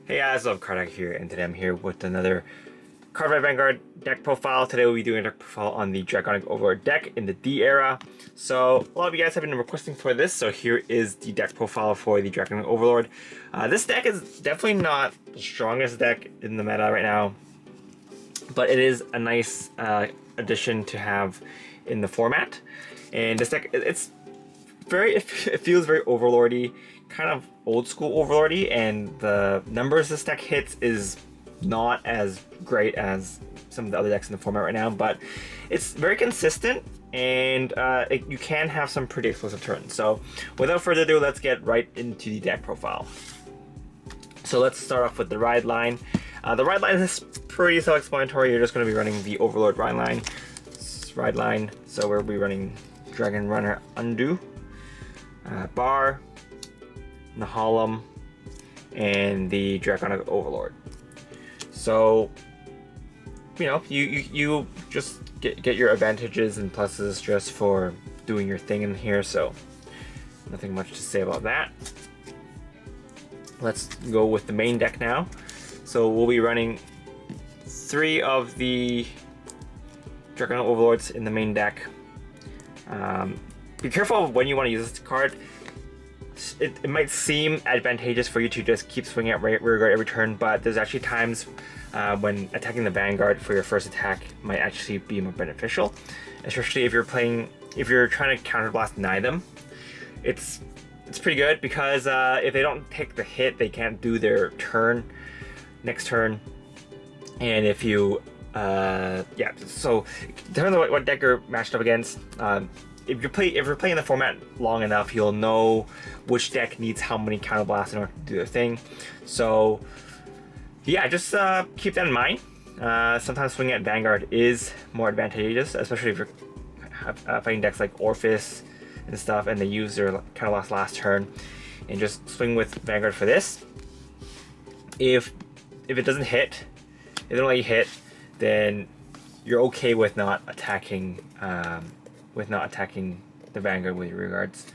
Hey guys, Love Kardak here, and today I'm here with another card by Vanguard deck profile. Today we'll be doing a deck profile on the Dragonic Overlord deck in the D era. So a lot of you guys have been requesting for this, so here is the deck profile for the Dragonic Overlord. This deck is definitely not the strongest deck in the meta right now, but it is a nice addition to have in the format. And this deck, it feels very Overlordy, kind of old school Overlordy, and the numbers this deck hits is not as great as some of the other decks in the format right now, but it's very consistent, and you can have some pretty explosive turns. So without further ado, let's get right into the deck profile. So let's start off with the ride line. The ride line is pretty self-explanatory. You're just going to be running the Overlord ride line. So we'll be running Dragon Runner Undo, Bar, Nahalem, and the Dragonic Overlord. So, you know, you just get your advantages and pluses just for doing your thing in here, so nothing much to say about that. Let's go with the main deck now. So we'll be running 3 of the Dragonic Overlords in the main deck. Be careful when you want to use this card. It might seem advantageous for you to just keep swinging at rearguard every turn, but there's actually times when attacking the Vanguard for your first attack might actually be more beneficial, especially if you're trying to counterblast deny them. It's pretty good because if they don't take the hit, they can't do their turn next turn, and if you so depending on what deck you're matched up against. If you're playing the format long enough, you'll know which deck needs how many counterblasts in order to do their thing. So yeah, just keep that in mind. Sometimes swinging at Vanguard is more advantageous, especially if you're fighting decks like Orphis and stuff, and they use their counterblast last turn, and just swing with Vanguard for this. If it doesn't hit, if they don't let you hit, then you're okay with not attacking. The Vanguard with your regards.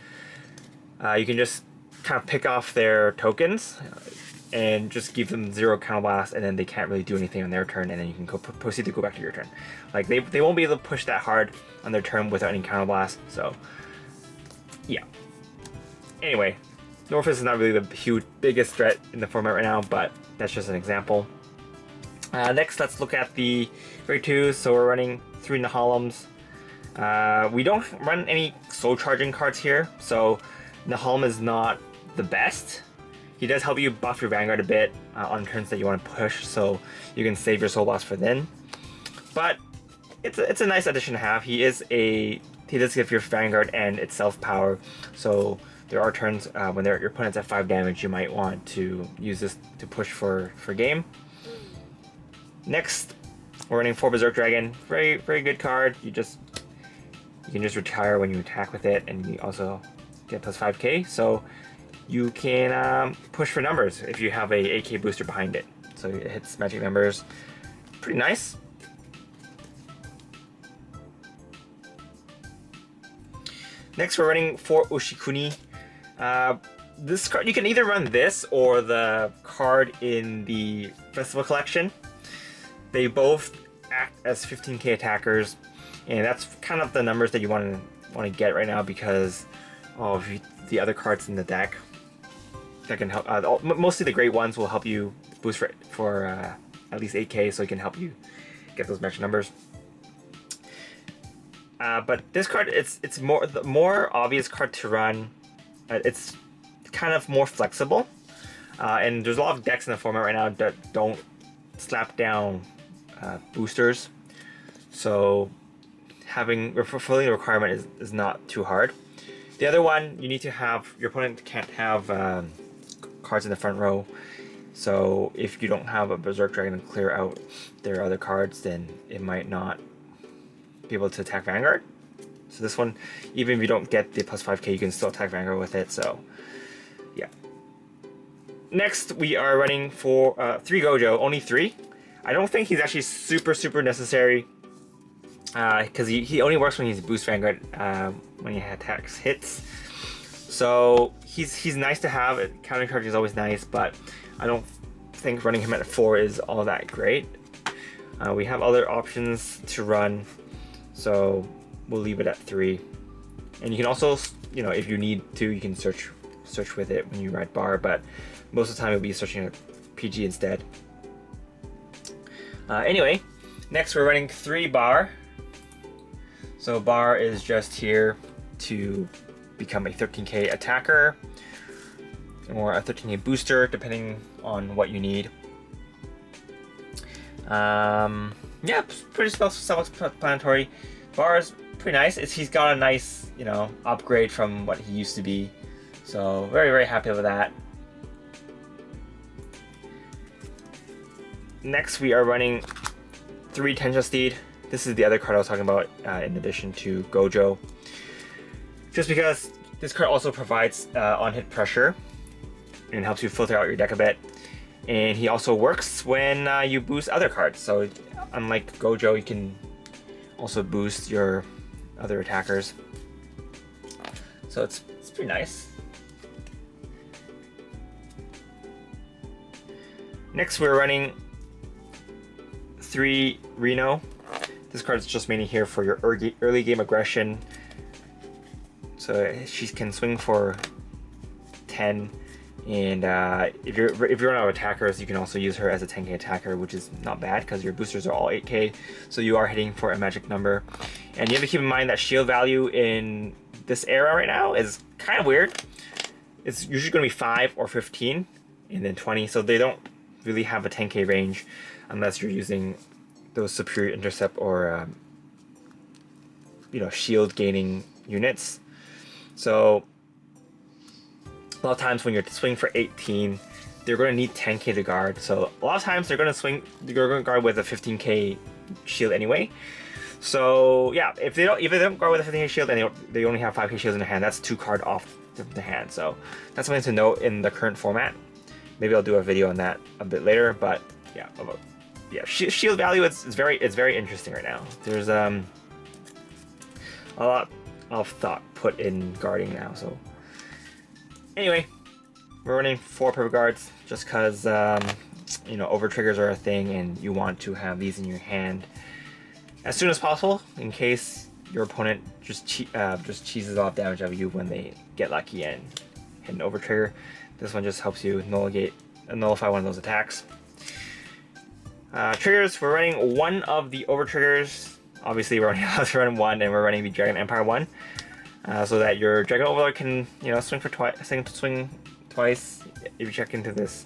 You can just kind of pick off their tokens and just give them 0 counterblast, and then they can't really do anything on their turn, and then you can proceed to go back to your turn. Like they won't be able to push that hard on their turn without any counterblast. So yeah. Anyway, Orphis is not really the biggest threat in the format right now, but that's just an example. Next, let's look at the grade 2. So we're running 3 Nahalems. We don't run any soul charging cards here, so Nahalem is not the best. He does help you buff your Vanguard a bit on turns that you want to push, so you can save your soul blast for then. But it's a nice addition to have. He does give your Vanguard and itself power, so there are turns when your opponent's at 5 damage, you might want to use this to push for game. Next, we're running 4 Berserk Dragon. Very, very good card. You can just retire when you attack with it, and you also get plus 5k, so you can push for numbers if you have a AK booster behind it. So it hits magic numbers. Pretty nice. Next, we're running 4 Ushikuni. This card, you can either run this or the card in the Festival Collection. They both act as 15k attackers, and that's kind of the numbers that you want to get right now because of the other cards in the deck that can help. Mostly the great ones will help you boost for at least 8k, so it can help you get those match numbers. But this card, it's the more obvious card to run. It's kind of more flexible, and there's a lot of decks in the format right now that don't slap down boosters, so fulfilling the requirement is not too hard. The other one, you need to have, your opponent can't have cards in the front row, so if you don't have a Berserk Dragon to clear out their other cards, then it might not be able to attack Vanguard. So this one, even if you don't get the plus 5k, you can still attack Vanguard with it, so yeah. Next, we are running for 3 Gojo, only 3. I don't think he's actually super necessary, because he only works when he's boost Vanguard when he attacks hits. So he's nice to have. Counter charge is always nice, but I don't think running him at 4 is all that great. We have other options to run, so we'll leave it at 3. And you can also, you know, if you need to, you can search with it when you ride bar, but most of the time you'll be searching at PG instead. Anyway, next we're running 3 bar. So bar is just here to become a 13k attacker or a 13k booster, depending on what you need. Yeah, pretty self-explanatory. Bar is pretty nice. He's got a nice, you know, upgrade from what he used to be. So very, very happy with that. Next we are running 3 Tensha Steed. This is the other card I was talking about in addition to Gojo. Just because this card also provides on-hit pressure and helps you filter out your deck a bit. And he also works when you boost other cards. So unlike Gojo, you can also boost your other attackers. So it's pretty nice. Next we're running 3 Reno. This card is just mainly here for your early game aggression. So she can swing for 10, and if you're running out of attackers, you can also use her as a 10k attacker, which is not bad because your boosters are all 8k, so you are hitting for a magic number. And you have to keep in mind that shield value in this era right now is kind of weird. It's usually going to be 5 or 15, and then 20, so they don't really have a 10k range unless you're using those superior intercept or you know, shield gaining units. So a lot of times when you're swinging for 18, they're going to need 10k to guard. So a lot of times they're going to guard with a 15k shield anyway. So yeah, if they don't guard with a 15k shield and they only have 5k shields in their hand, that's 2 cards off the hand. So that's something to note in the current format. Maybe I'll do a video on that a bit later, but yeah, shield value is very interesting right now. There's a lot of thought put in guarding now. So anyway, we're running 4 perfect guards just because you know, over triggers are a thing, and you want to have these in your hand as soon as possible in case your opponent just cheeses off damage of you when they get lucky and hit an over trigger. This one just helps you nullify one of those attacks. Triggers, we're running 1 of the over triggers. Obviously we're only allowed to run 1, and we're running the Dragon Empire 1. So that your Dragon Overlord can, you know, swing twice. If you check into this,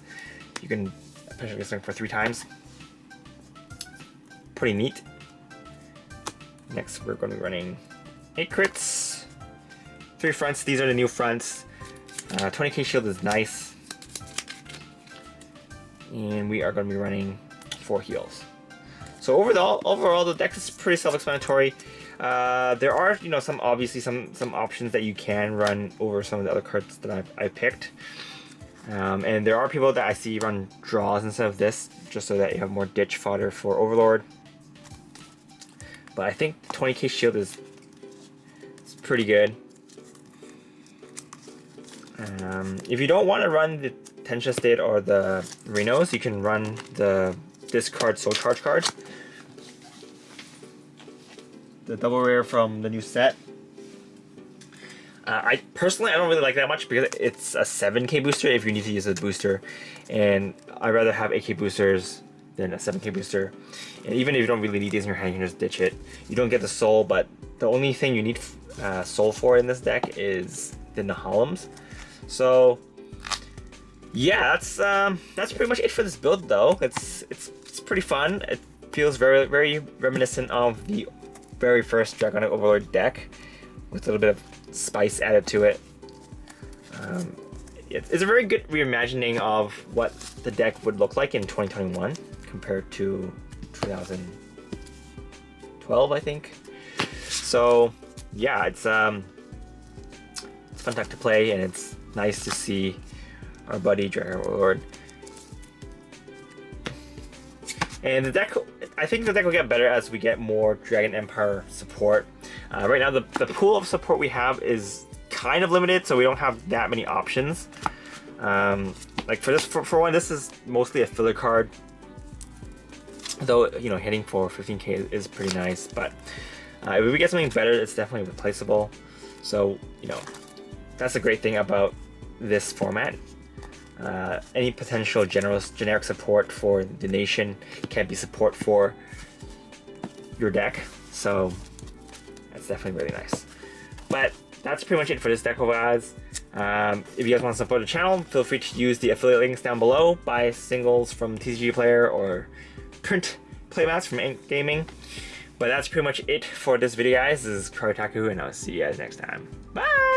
you can potentially swing for 3 times. Pretty neat. Next we're going to be running 8 crits, 3 fronts. These are the new fronts. 20k shield is nice. And we are going to be running 4 heals. So overall the deck is pretty self-explanatory. There are, you know, some options that you can run over some of the other cards that I've picked. And there are people that I see run draws instead of this, just so that you have more ditch fodder for Overlord. But I think 20k shield is pretty good. If you don't want to run the Tensha Steed or the Renos, you can run the discard Soul Charge card. The double rare from the new set. I don't really like that much because it's a 7k booster if you need to use a booster, and I'd rather have 8k boosters than a 7k booster. And even if you don't really need these in your hand, you can just ditch it. You don't get the soul, but the only thing you need soul for in this deck is the Nahalims. So yeah, that's pretty much it for this build though. It's pretty fun. It feels very, very reminiscent of the very first Dragonic Overlord deck with a little bit of spice added to it. It's a very good reimagining of what the deck would look like in 2021 compared to 2012, I think. So yeah, it's a fun deck to play, and it's nice to see our buddy Dragonic Overlord. And the deck, I think the deck will get better as we get more Dragon Empire support. Right now, the pool of support we have is kind of limited, so we don't have that many options. like for this, for one, this is mostly a filler card. Though, you know, hitting for 15k is pretty nice, but if we get something better, it's definitely replaceable. So, you know, that's the great thing about this format. Any potential generic support for the nation can be support for your deck. So that's definitely really nice. But that's pretty much it for this deck, guys. If you guys want to support the channel, feel free to use the affiliate links down below. Buy singles from TCG Player or print playmats from Ink Gaming. But that's pretty much it for this video, guys. This is CardOtaku, and I'll see you guys next time. Bye!